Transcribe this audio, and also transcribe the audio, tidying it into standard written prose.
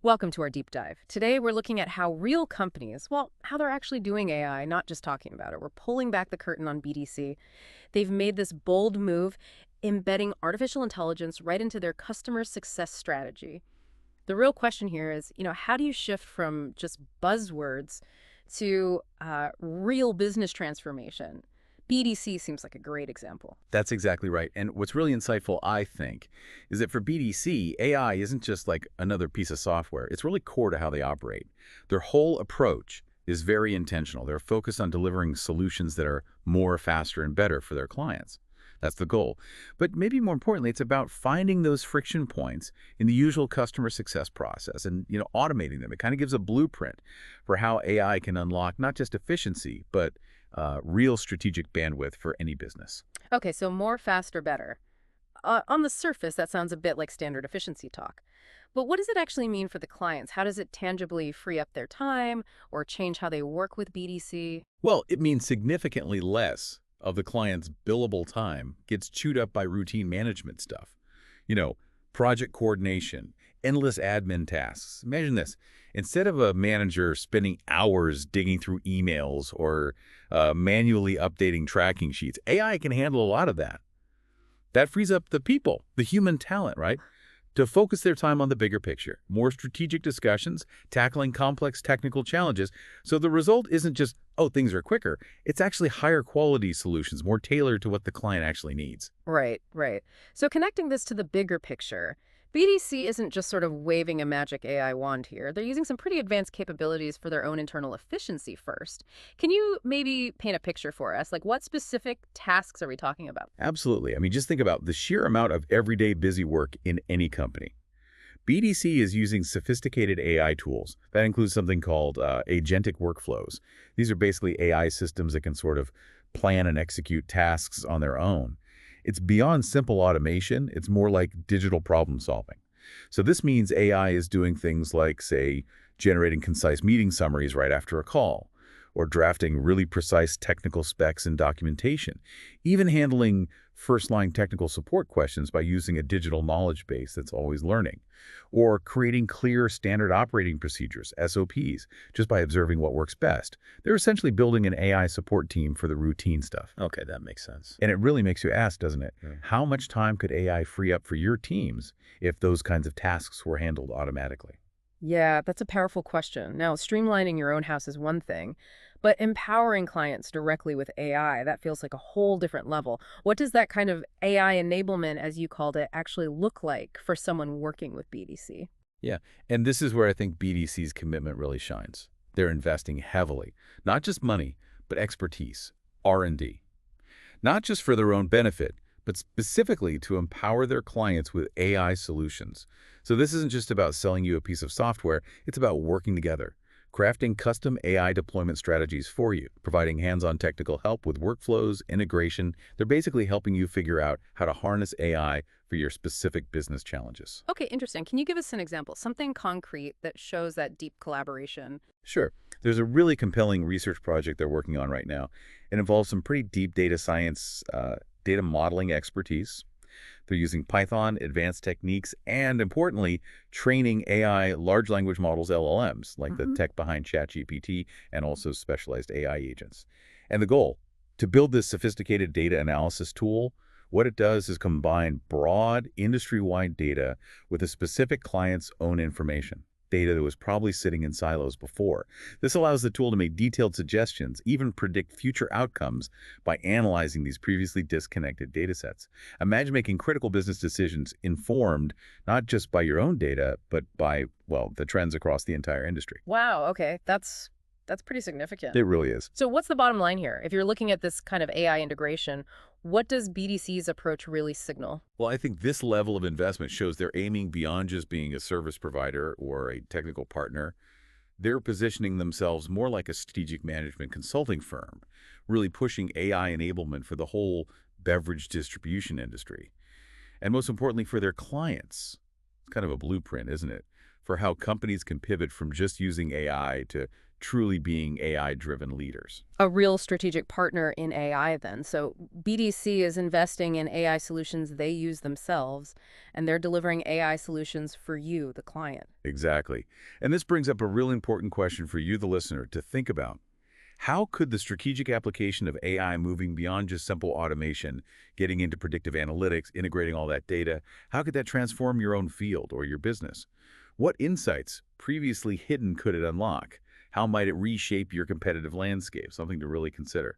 Welcome to our deep dive. Today, we're looking at how real companies, well, how they're actually doing AI, not just talking about it. We're pulling back the curtain on BDC. They've made this bold move, embedding artificial intelligence right into their customer success strategy. The real question here is, how do you shift from just buzzwords to real business transformation? BDC seems like a great example. That's exactly right. And what's really insightful, I think, is that for BDC, AI isn't just like another piece of software. It's really core to how they operate. Their whole approach is very intentional. They're focused on delivering solutions that are more, faster, and better for their clients. That's the goal. But maybe more importantly, it's about finding those friction points in the usual customer success process and, automating them. It kind of gives a blueprint for how AI can unlock not just efficiency, but real strategic bandwidth for any business. Okay, so more, faster, better. On the surface, that sounds a bit like standard efficiency talk. But what does it actually mean for the clients? How does it tangibly free up their time or change how they work with BDC? Well, it means significantly less of the client's billable time gets chewed up by routine management stuff. You know, project coordination, endless admin tasks. Imagine this. Instead of a manager spending hours digging through emails or manually updating tracking sheets, AI can handle a lot of that. That frees up the people, the human talent, right? To focus their time on the bigger picture, more strategic discussions, tackling complex technical challenges. So the result isn't just, oh, things are quicker. It's actually higher quality solutions, more tailored to what the client actually needs. Right, right. So connecting this to the bigger picture, BDC isn't just sort of waving a magic AI wand here. They're using some pretty advanced capabilities for their own internal efficiency first. Can you maybe paint a picture for us? Like, what specific tasks are we talking about? Absolutely. I mean, just think about the sheer amount of everyday busy work in any company. BDC is using sophisticated AI tools. That includes something called agentic workflows. These are basically AI systems that can sort of plan and execute tasks on their own. It's beyond simple automation. It's more like digital problem solving. So this means AI is doing things like, say, generating concise meeting summaries right after a call, or drafting really precise technical specs and documentation, even handling first-line technical support questions by using a digital knowledge base that's always learning, or creating clear standard operating procedures, SOPs, just by observing what works best. They're essentially building an AI support team for the routine stuff. Okay, that makes sense. And it really makes you ask, doesn't it? Yeah. How much time could AI free up for your teams if those kinds of tasks were handled automatically? Yeah, that's a powerful question. Now, streamlining your own house is one thing, but empowering clients directly with AI, that feels like a whole different level. What does that kind of AI enablement, as you called it, actually look like for someone working with BDC? Yeah, and this is where I think BDC's commitment really shines. They're investing heavily, not just money, but expertise, R&D. Not just for their own benefit, but specifically to empower their clients with AI solutions. So this isn't just about selling you a piece of software, it's about working together, crafting custom AI deployment strategies for you, providing hands-on technical help with workflows, integration. They're basically helping you figure out how to harness AI for your specific business challenges. Okay, interesting. Can you give us an example, something concrete that shows that deep collaboration? Sure. There's a really compelling research project they're working on right now. It involves some pretty deep data science, data modeling expertise. They're using Python, advanced techniques, and importantly, training AI large language models, LLMs, like the tech behind ChatGPT, and also specialized AI agents. And the goal, to build this sophisticated data analysis tool, what it does is combine broad, industry-wide data with a specific client's own information, data that was probably sitting in silos before. This allows the tool to make detailed suggestions, even predict future outcomes by analyzing these previously disconnected data sets. Imagine making critical business decisions informed not just by your own data, but by, well, the trends across the entire industry. Wow, okay, that's pretty significant. It really is. So what's the bottom line here? If you're looking at this kind of AI integration, what does BDC's approach really signal? Well, I think this level of investment shows they're aiming beyond just being a service provider or a technical partner. They're positioning themselves more like a strategic management consulting firm, really pushing AI enablement for the whole beverage distribution industry. And most importantly, for their clients. It's kind of a blueprint, isn't it? for how companies can pivot from just using AI to truly being AI-driven leaders. A real strategic partner in AI then. So BDC is investing in AI solutions they use themselves, and they're delivering AI solutions for you, the client. Exactly. And this brings up a real important question for you, the listener, to think about. How could the strategic application of AI moving beyond just simple automation, getting into predictive analytics, integrating all that data, how could that transform your own field or your business? What insights, previously hidden, could it unlock? How might it reshape your competitive landscape? Something to really consider.